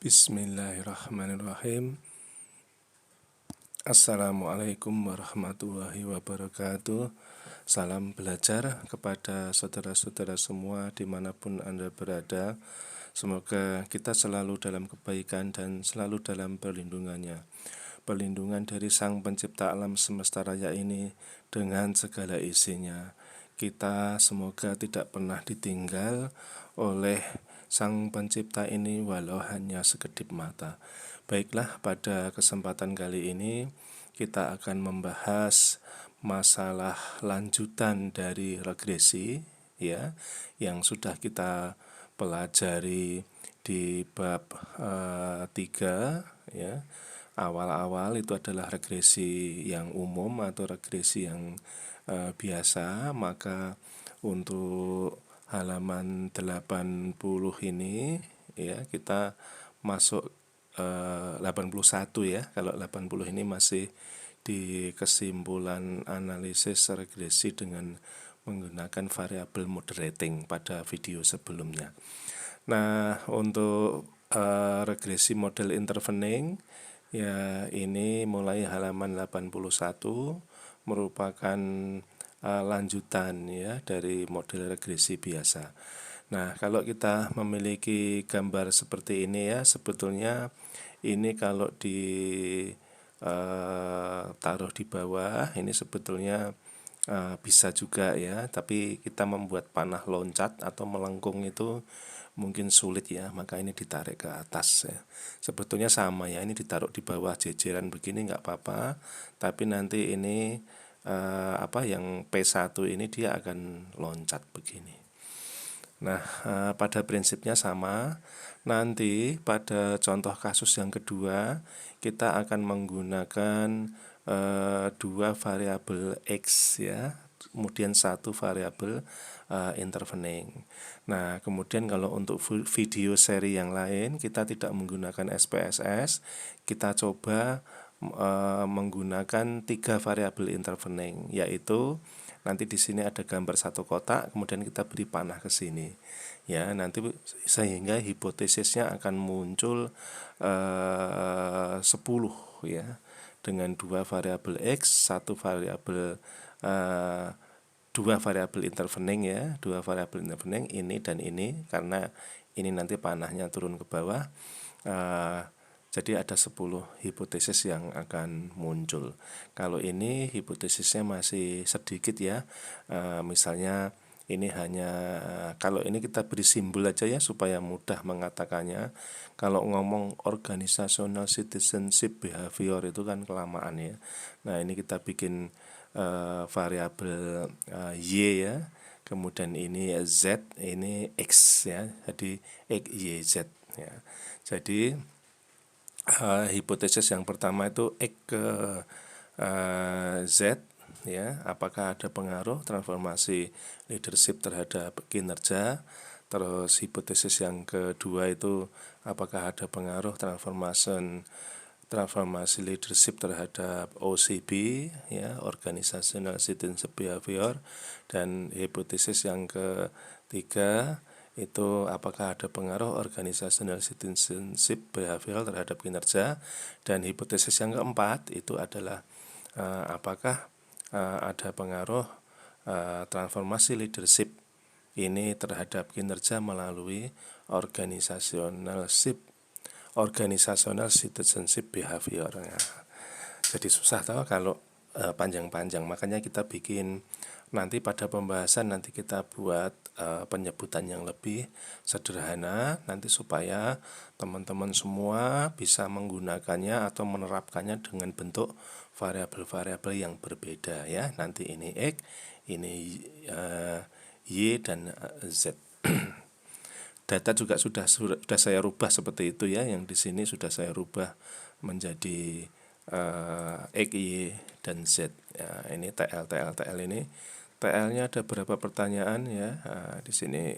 Bismillahirrahmanirrahim. Assalamualaikum warahmatullahi wabarakatuh. Salam belajar kepada saudara-saudara semua dimanapun Anda berada. Semoga kita selalu dalam kebaikan dan selalu dalam perlindungannya. Perlindungan dari Sang Pencipta alam semesta raya ini dengan segala isinya. Kita semoga tidak pernah ditinggal oleh Sang Pencipta ini walau hanya sekedip mata. Baiklah, pada kesempatan kali ini kita akan membahas masalah lanjutan dari regresi ya, yang sudah kita pelajari di bab 3 ya. Awal-awal itu adalah regresi yang umum atau regresi yang biasa. Maka untuk halaman 80 ini ya, kita masuk 81 ya. Kalau 80 ini masih di kesimpulan analisis regresi dengan menggunakan variabel moderating pada video sebelumnya. Nah, untuk regresi model intervening ya, ini mulai halaman 81 merupakan lanjutan ya dari model regresi biasa. Nah, kalau kita memiliki gambar seperti ini ya, sebetulnya ini kalau taruh di bawah, ini sebetulnya bisa juga ya, tapi kita membuat panah loncat atau melengkung itu mungkin sulit ya, maka ini ditarik ke atas ya. Sebetulnya sama ya, ini ditaruh di bawah jejeran begini nggak apa-apa, tapi nanti ini yang P1 ini dia akan loncat begini. Nah, pada prinsipnya sama. Nanti pada contoh kasus yang kedua, kita akan menggunakan dua variabel X ya, kemudian satu variabel intervening. Nah, kemudian kalau untuk video seri yang lain, kita tidak menggunakan SPSS, kita coba menggunakan tiga variabel intervening, yaitu nanti di sini ada gambar satu kotak, kemudian kita beri panah ke sini. Ya, nanti sehingga hipotesisnya akan muncul 10 ya, dengan dua variabel X, satu variabel dua variabel intervening ya, dua variabel intervening ini dan ini, karena ini nanti panahnya turun ke bawah. Jadi ada 10 hipotesis yang akan muncul. Kalau ini hipotesisnya masih sedikit ya, misalnya ini hanya, kalau ini kita beri simbol aja ya supaya mudah mengatakannya. Kalau ngomong organizational citizenship behavior itu kan kelamaan ya. Nah, ini kita bikin variabel Y ya, kemudian ini Z, ini X ya, jadi X, Y, Z ya. Jadi hipotesis yang pertama itu X ke Z ya, apakah ada pengaruh transformasi leadership terhadap kinerja. Terus hipotesis yang kedua itu apakah ada pengaruh transformasi leadership terhadap OCB ya, organizational citizenship behavior. Dan hipotesis yang ketiga itu apakah ada pengaruh organizational citizenship behavior terhadap kinerja. Dan hipotesis yang keempat itu adalah apakah ada pengaruh transformasi leadership ini terhadap kinerja melalui organizational citizenship behavior ya. Jadi susah tahu kalau panjang-panjang, makanya kita bikin nanti pada pembahasan, nanti kita buat penyebutan yang lebih sederhana nanti supaya teman-teman semua bisa menggunakannya atau menerapkannya dengan bentuk variabel-variabel yang berbeda ya. Nanti ini X, ini Y dan Z. Data juga sudah saya rubah seperti itu ya, yang di sini sudah saya rubah menjadi X, Y, dan Z ya. Ini TL ini. TL-nya ada berapa pertanyaan ya. Di sini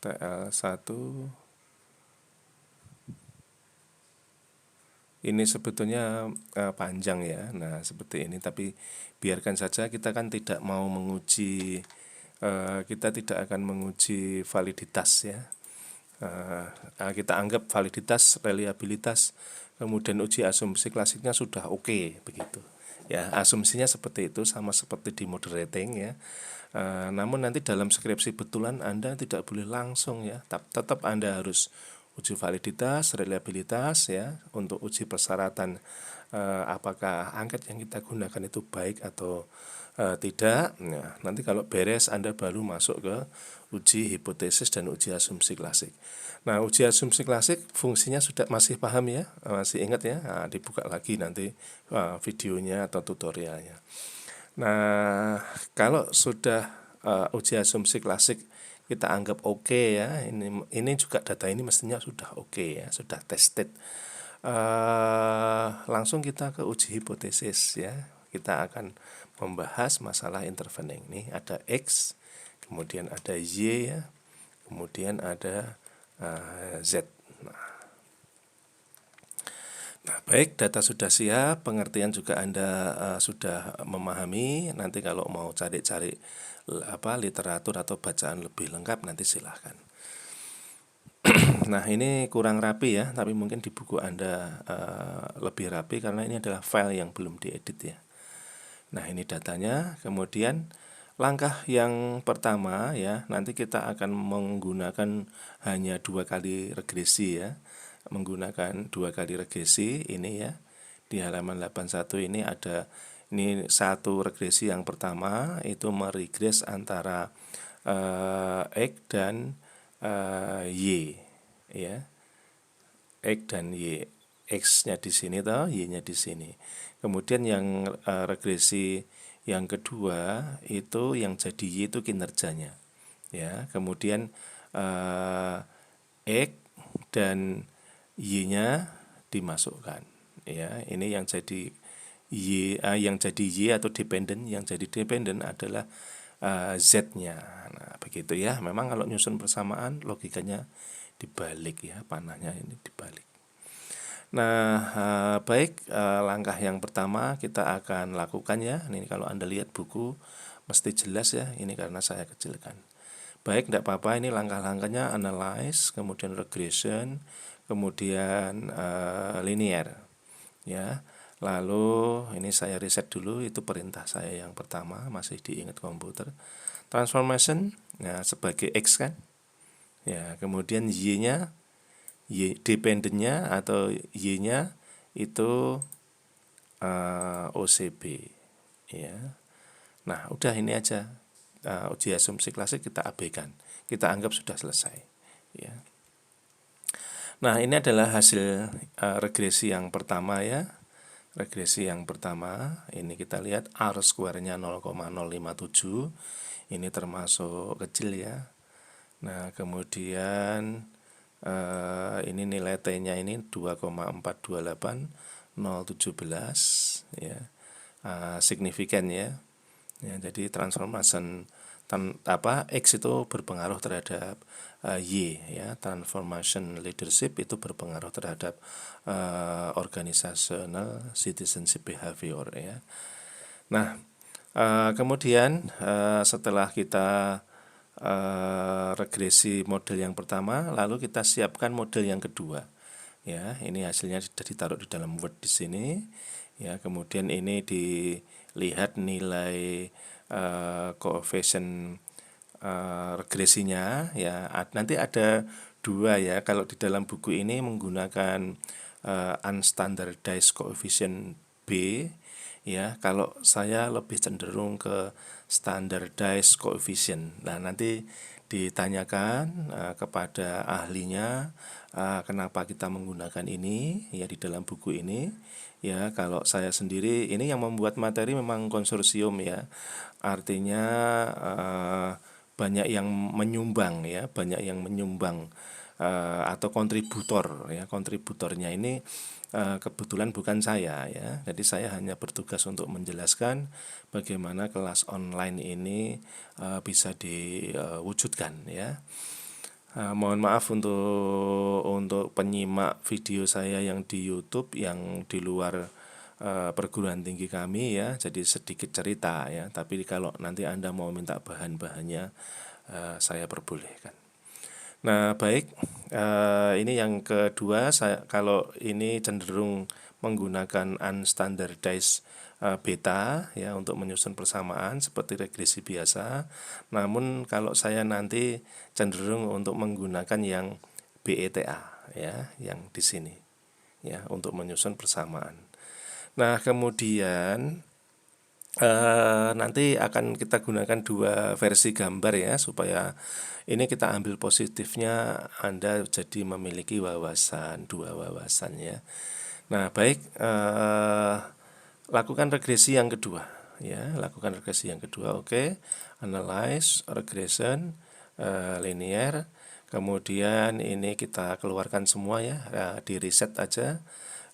TL1 ini sebetulnya panjang ya. Nah, seperti ini, tapi biarkan saja, kita kan tidak mau menguji, kita tidak akan menguji validitas ya. kita anggap validitas, reliabilitas, kemudian uji asumsi klasiknya sudah oke, begitu. Ya, asumsinya seperti itu, sama seperti di model rating ya. Namun nanti dalam skripsi betulan Anda tidak boleh langsung ya, tetap Anda harus uji validitas, reliabilitas ya, untuk uji persyaratan apakah angket yang kita gunakan itu baik atau tidak. Nah, nanti kalau beres Anda baru masuk ke uji hipotesis dan uji asumsi klasik. Nah, uji asumsi klasik fungsinya sudah masih paham ya, masih ingat ya. Nah, dibuka lagi nanti videonya atau tutorialnya. Nah, kalau sudah uji asumsi klasik kita anggap oke ya, ini juga data ini mestinya sudah oke ya, sudah tested. Langsung kita ke uji hipotesis ya. Kita akan membahas masalah intervening. Nih ada X, kemudian ada Y ya, kemudian ada Z. Nah, baik, data sudah siap, pengertian juga Anda sudah memahami. Nanti kalau mau cari-cari literatur atau bacaan lebih lengkap nanti silahkan. Nah, ini kurang rapi ya, tapi mungkin di buku Anda lebih rapi karena ini adalah file yang belum diedit ya. Nah, ini datanya. Kemudian langkah yang pertama ya, nanti kita akan menggunakan hanya 2 kali regresi ya. Menggunakan 2 kali regresi ini ya. Di halaman 81 ini ada satu regresi yang pertama itu meregres antara X dan Y ya. X dan Y. X-nya di sini toh, Y-nya di sini. Kemudian yang regresi yang kedua itu yang jadi Y itu kinerjanya. Ya, kemudian X dan Y-nya dimasukkan. Ya, ini yang jadi Y atau dependent, yang jadi dependent adalah Z-nya. Nah, begitu ya. Memang kalau nyusun persamaan logikanya dibalik ya, panahnya ini dibalik. Nah, baik, langkah yang pertama kita akan lakukan ya. Ini kalau Anda lihat buku mesti jelas ya, ini karena saya kecilkan. Baik, tidak apa-apa, ini langkah-langkahnya analyze, kemudian regression, kemudian linear ya. Lalu ini saya riset dulu, itu perintah saya yang pertama, masih diingat komputer. Transformation ya, sebagai X kan ya, kemudian Y-nya, dependentnya atau Y-nya itu OCB ya. Nah, udah ini aja, uji asumsi klasik kita abaikan, kita anggap sudah selesai ya. Nah, ini adalah hasil regresi yang pertama ya. Regresi yang pertama, ini kita lihat R square-nya 0,057. Ini termasuk kecil ya. Nah, kemudian ini nilai T-nya ini 2,428017 ya. Signifikan ya. Ya, jadi transformation X itu berpengaruh terhadap Y ya, transformation leadership itu berpengaruh terhadap organizational citizenship behavior ya. Nah, kemudian setelah kita regresi model yang pertama, lalu kita siapkan model yang kedua ya. Ini hasilnya sudah ditaruh di dalam Word di sini ya. Kemudian ini dilihat nilai koefisien regresinya ya. Nanti ada 2 ya, kalau di dalam buku ini menggunakan unstandardized coefficient B ya. Kalau saya lebih cenderung ke standardized coefficient. Nah, nanti ditanyakan kepada ahlinya kenapa kita menggunakan ini ya di dalam buku ini ya. Kalau saya sendiri ini yang membuat materi memang konsorsium ya, artinya banyak yang menyumbang ya, banyak yang menyumbang atau kontributor ya. Kontributornya ini kebetulan bukan saya ya, jadi saya hanya bertugas untuk menjelaskan bagaimana kelas online ini bisa diwujudkan ya. Mohon maaf untuk penyimak video saya yang di YouTube yang di luar perguruan tinggi kami ya, jadi sedikit cerita ya, tapi kalau nanti Anda mau minta bahan-bahannya saya perbolehkan. Nah, baik, ini yang kedua, kalau ini cenderung menggunakan unstandardized beta ya untuk menyusun persamaan seperti regresi biasa. Namun kalau saya nanti cenderung untuk menggunakan yang BETA ya, yang di sini ya untuk menyusun persamaan. Nah, kemudian nanti akan kita gunakan dua versi gambar ya, supaya ini kita ambil positifnya, Anda jadi memiliki wawasan, dua wawasan ya. Nah, baik, lakukan regresi yang kedua ya, lakukan regresi yang kedua. Oke, analyze regression linear. Kemudian ini kita keluarkan semua ya, di reset aja.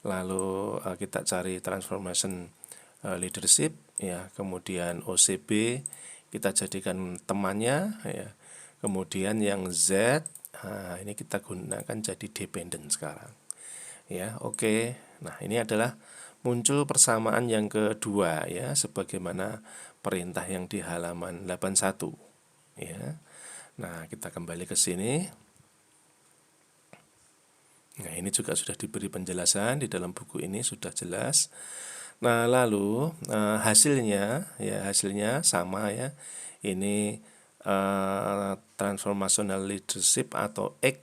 Lalu kita cari transformation leadership ya, kemudian OCB kita jadikan temannya ya. Kemudian yang Z, ini kita gunakan jadi dependent sekarang ya. Oke, nah ini adalah muncul persamaan yang kedua ya, sebagaimana perintah yang di halaman 81 ya. Nah, kita kembali ke sini. Nah, ini juga sudah diberi penjelasan di dalam buku ini, sudah jelas. Nah, lalu hasilnya ya, hasilnya sama ya. Ini transformational leadership atau X,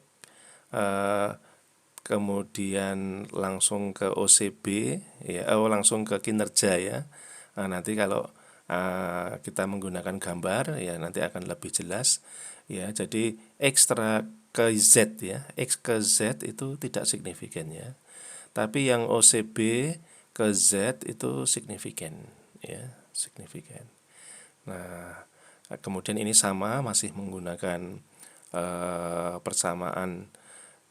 kemudian langsung ke OCB ya, langsung ke kinerja ya. Nah, nanti kalau kita menggunakan gambar ya nanti akan lebih jelas ya. Jadi ekstra ke Z ya, X ke Z itu tidak signifikan ya. Tapi yang OCB ke Z itu signifikan ya, signifikan. Nah, kemudian ini sama, masih menggunakan persamaan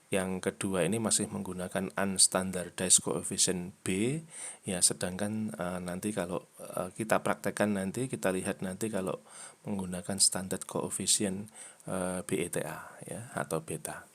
yang kedua, ini masih menggunakan unstandardized coefficient B ya, sedangkan nanti kalau kita praktekkan, nanti kita lihat nanti kalau menggunakan standard coefficient BETA ya atau beta.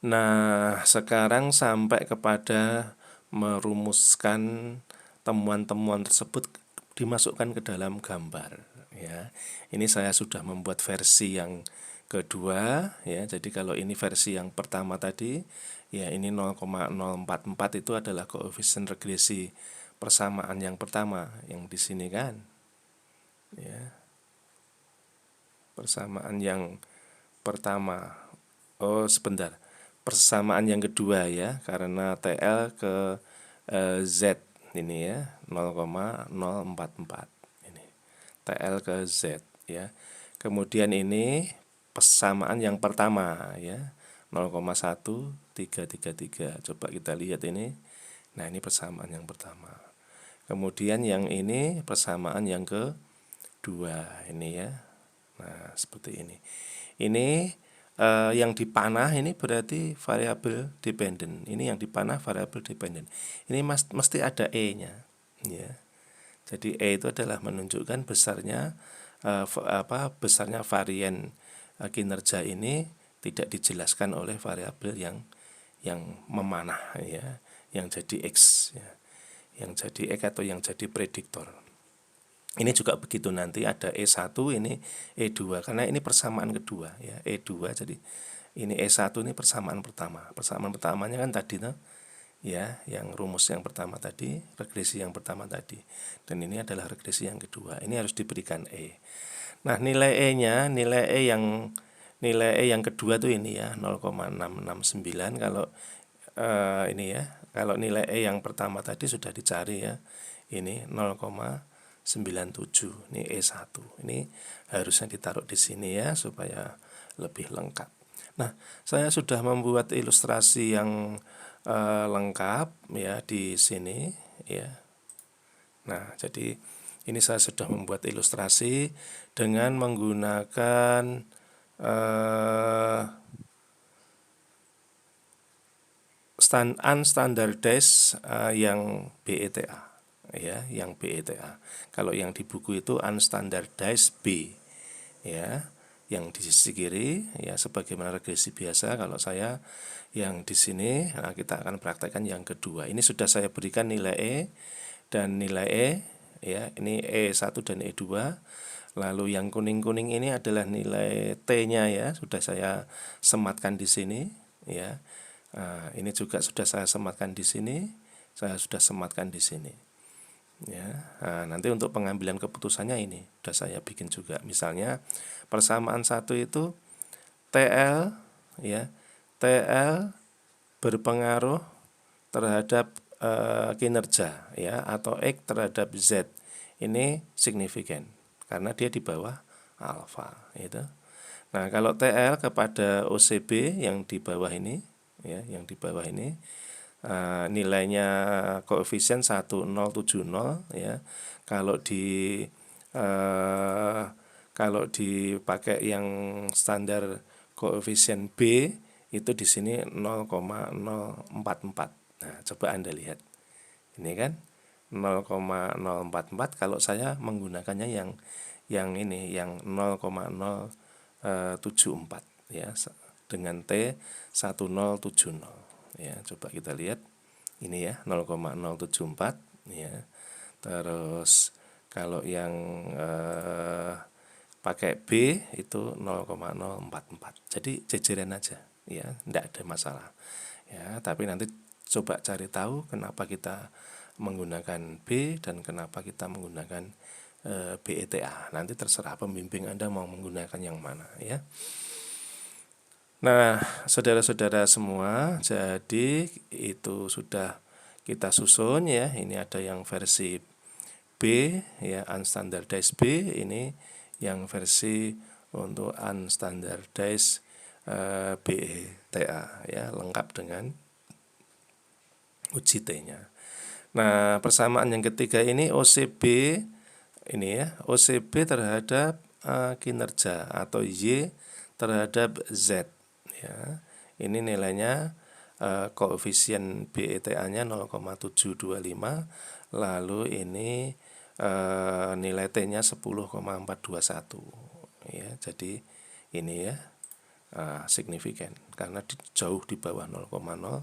Nah, sekarang sampai kepada merumuskan temuan-temuan tersebut dimasukkan ke dalam gambar ya. Ini saya sudah membuat versi yang kedua ya. Jadi kalau ini versi yang pertama tadi ya, ini 0,044 itu adalah koefisien regresi persamaan yang pertama yang di sini kan. Ya. Persamaan yang pertama. Oh, sebentar. Persamaan yang kedua ya, karena TL ke Z ini ya, 0,044 ini. TL ke Z ya. Kemudian ini persamaan yang pertama ya, 0,1333. Coba kita lihat ini. Nah, ini persamaan yang pertama. Kemudian yang ini persamaan yang kedua ini ya. Nah, seperti ini. Ini yang dipanah ini berarti variabel dependent. Ini yang dipanah variabel dependent. Ini mesti ada E-nya, ya. Jadi E itu adalah menunjukkan besarnya besarnya varian kinerja ini tidak dijelaskan oleh variabel yang memanah ya, yang jadi X ya. Yang jadi X atau yang jadi prediktor. Ini juga begitu, nanti ada E1, ini E2, karena ini persamaan kedua ya, E2. Jadi ini E1 ini persamaan pertama. Persamaan pertamanya kan tadi tuh ya, yang rumus yang pertama tadi, regresi yang pertama tadi. Dan ini adalah regresi yang kedua. Ini harus diberikan E. Nah, nilai E-nya, nilai E yang kedua tuh ini ya, 0,669. Kalau ini ya, kalau nilai E yang pertama tadi sudah dicari ya. Ini 0,97. Ini E1. Ini harusnya ditaruh di sini ya supaya lebih lengkap. Nah, saya sudah membuat ilustrasi yang lengkap ya di sini ya. Nah, jadi ini saya sudah membuat ilustrasi dengan menggunakan unstandardized yang BETA ya, yang BETA. Kalau yang di buku itu unstandardized B ya, yang di sisi kiri ya sebagaimana regresi biasa. Kalau saya yang di sini, nah kita akan praktekkan yang kedua. Ini sudah saya berikan nilai E dan nilai E ya, ini E1 dan E2. Lalu yang kuning-kuning ini adalah nilai T-nya ya, sudah saya sematkan di sini ya. Nah, ini juga sudah saya sematkan di sini, saya sudah sematkan di sini. Ya. Nah, nanti untuk pengambilan keputusannya ini sudah saya bikin juga. Misalnya persamaan satu itu TL ya. TL berpengaruh terhadap kinerja ya, atau X terhadap Z. Ini signifikan karena dia di bawah alfa itu. Nah, kalau TL kepada OCB yang di bawah ini ya, yang di bawah ini nilainya koefisien 1070 ya. Kalau di kalau dipakai yang standar koefisien B itu di sini 0,044. Nah, coba Anda lihat. Ini kan 0,044, kalau saya menggunakannya yang ini yang 0,074 ya, dengan T 1070 ya. Coba kita lihat ini ya, 0,074 ya. Terus kalau yang pakai B itu 0,044. Jadi jejeran aja ya, tidak ada masalah ya. Tapi nanti coba cari tahu kenapa kita menggunakan B dan kenapa kita menggunakan BETA. Nanti terserah pembimbing Anda mau menggunakan yang mana ya. Nah, saudara-saudara semua, jadi itu sudah kita susun ya. Ini ada yang versi B ya, unstandardized B, ini yang versi untuk unstandardized BETA ya, lengkap dengan uji T-nya. Nah, persamaan yang ketiga ini OCB ini ya, OCB terhadap kinerja atau Y terhadap Z ya. Ini nilainya koefisien BETA-nya 0,725, lalu ini nilai T-nya 10,421 ya. Jadi ini ya signifikan karena jauh di bawah 0,05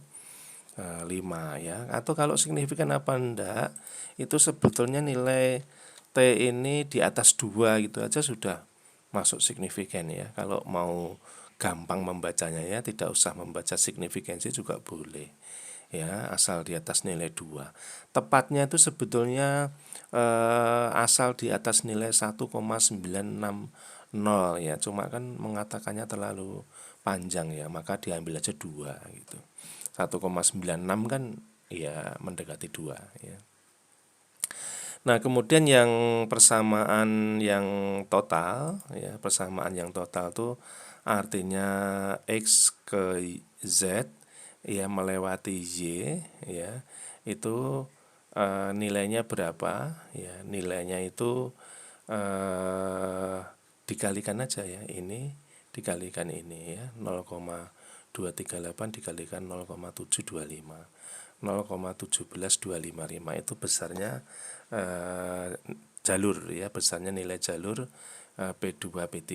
ya. Atau kalau signifikan apa enggak, itu sebetulnya nilai T ini di atas 2 gitu aja sudah masuk signifikan ya. Kalau mau gampang membacanya ya, tidak usah membaca signifikansi juga boleh ya, asal di atas nilai 2. Tepatnya itu sebetulnya asal di atas nilai 1,960 ya, cuma kan mengatakannya terlalu panjang ya, maka diambil aja 2 gitu. 1,96 kan ya mendekati 2 ya. Nah, kemudian yang persamaan yang total ya, persamaan yang total itu artinya X ke Z ya melewati Y ya, itu nilainya berapa ya, nilainya itu dikalikan aja ya, ini dikalikan ini ya, 0,238 dikalikan 0,725, 0,17255 itu besarnya jalur ya, besarnya nilai jalur P2 P3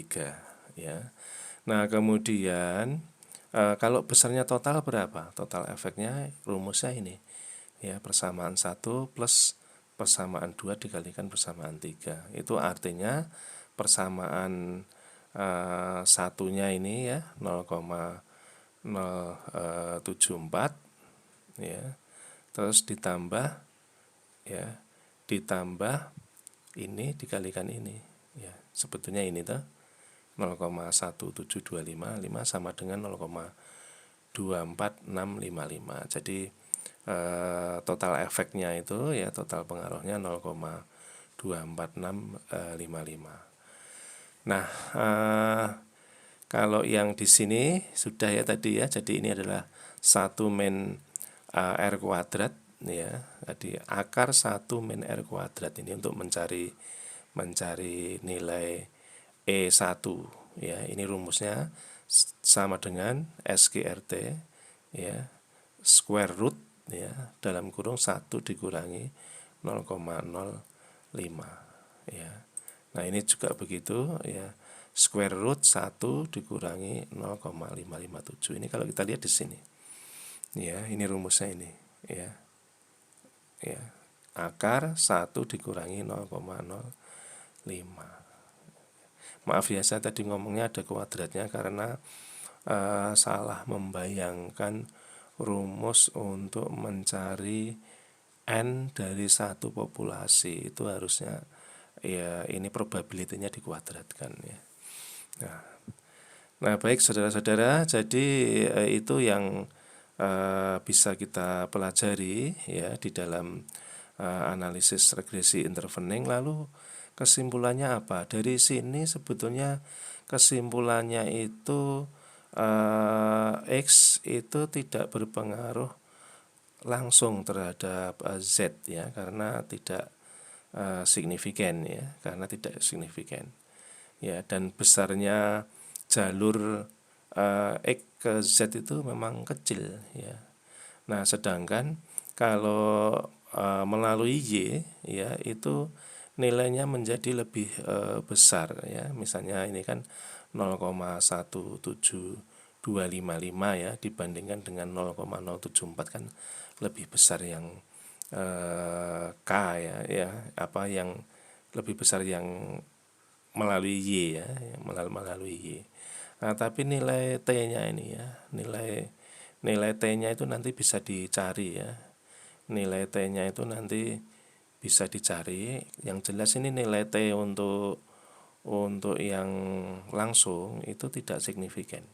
ya. Nah, kemudian kalau besarnya total berapa? Total efeknya rumusnya ini ya, persamaan 1 plus persamaan 2 dikalikan persamaan 3. Itu artinya persamaan satunya ini ya 0,074 ya. Terus ditambah ya, ditambah ini dikalikan ini ya. Sebetulnya ini tuh 0,17255 sama dengan 0,24655. Jadi total efeknya itu ya, total pengaruhnya 0,24655. Nah, kalau yang di sini sudah ya tadi ya, jadi ini adalah 1 min R kuadrat ya. Jadi akar 1 min R kuadrat ini untuk mencari nilai E1 ya. Ini rumusnya sama dengan SQRT ya, square root ya, dalam kurung 1 dikurangi 0,05 ya. Nah, ini juga begitu ya, square root 1 dikurangi 0,557. Ini kalau kita lihat di sini ya, ini rumusnya ini ya. Ya, akar 1 dikurangi 0,05 Maaf ya, saya tadi ngomongnya ada kuadratnya karena salah membayangkan rumus untuk mencari N dari satu populasi. Itu harusnya ya ini probability-nya dikuadratkan ya. Nah, baik saudara-saudara, jadi itu yang bisa kita pelajari ya di dalam analisis regresi intervening. Lalu kesimpulannya apa? Dari sini sebetulnya kesimpulannya itu X itu tidak berpengaruh langsung terhadap Z ya, karena tidak signifikan ya, karena tidak signifikan ya, dan besarnya jalur X ke Z itu memang kecil ya. Nah, sedangkan kalau melalui Y ya itu nilainya menjadi lebih besar ya. Misalnya ini kan 0,17255 ya dibandingkan dengan 0,074 kan lebih besar yang K ya apa yang lebih besar yang melalui Y ya, melalui Y. Nah, tapi nilai T-nya ini ya, nilai T-nya itu nanti bisa dicari ya. Nilai T-nya itu nanti bisa dicari. Yang jelas ini nilai T untuk yang langsung itu tidak signifikan.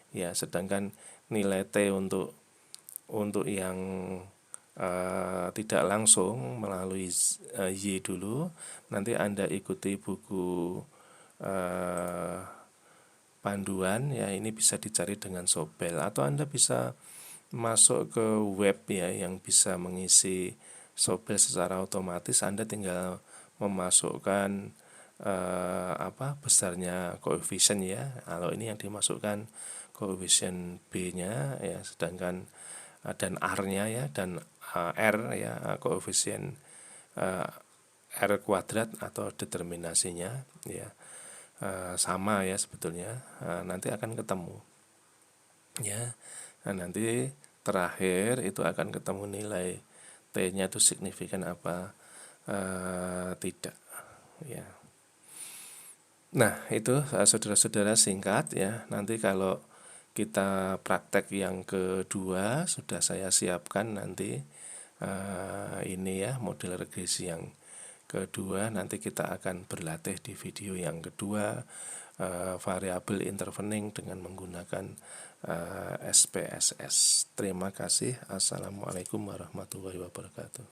Ya, sedangkan nilai T untuk yang tidak langsung melalui Y dulu, nanti Anda ikuti buku panduan ya, ini bisa dicari dengan Sobel, atau Anda bisa masuk ke web ya yang bisa mengisi Sobel secara otomatis. Anda tinggal memasukkan besarnya koefisien ya. Kalau ini yang dimasukkan koefisien B-nya ya, sedangkan dan R-nya ya, dan R ya, koefisien R kuadrat atau determinasinya ya, sama ya sebetulnya. Nanti akan ketemu ya. Nah, nanti terakhir itu akan ketemu nilai T-nya itu signifikan apa tidak ya. Nah, itu saudara-saudara singkat ya. Nanti kalau kita praktek yang kedua sudah saya siapkan nanti ini ya, model regresi yang kedua. Nanti kita akan berlatih di video yang kedua variabel intervening dengan menggunakan SPSS. Terima kasih. Assalamualaikum warahmatullahi wabarakatuh.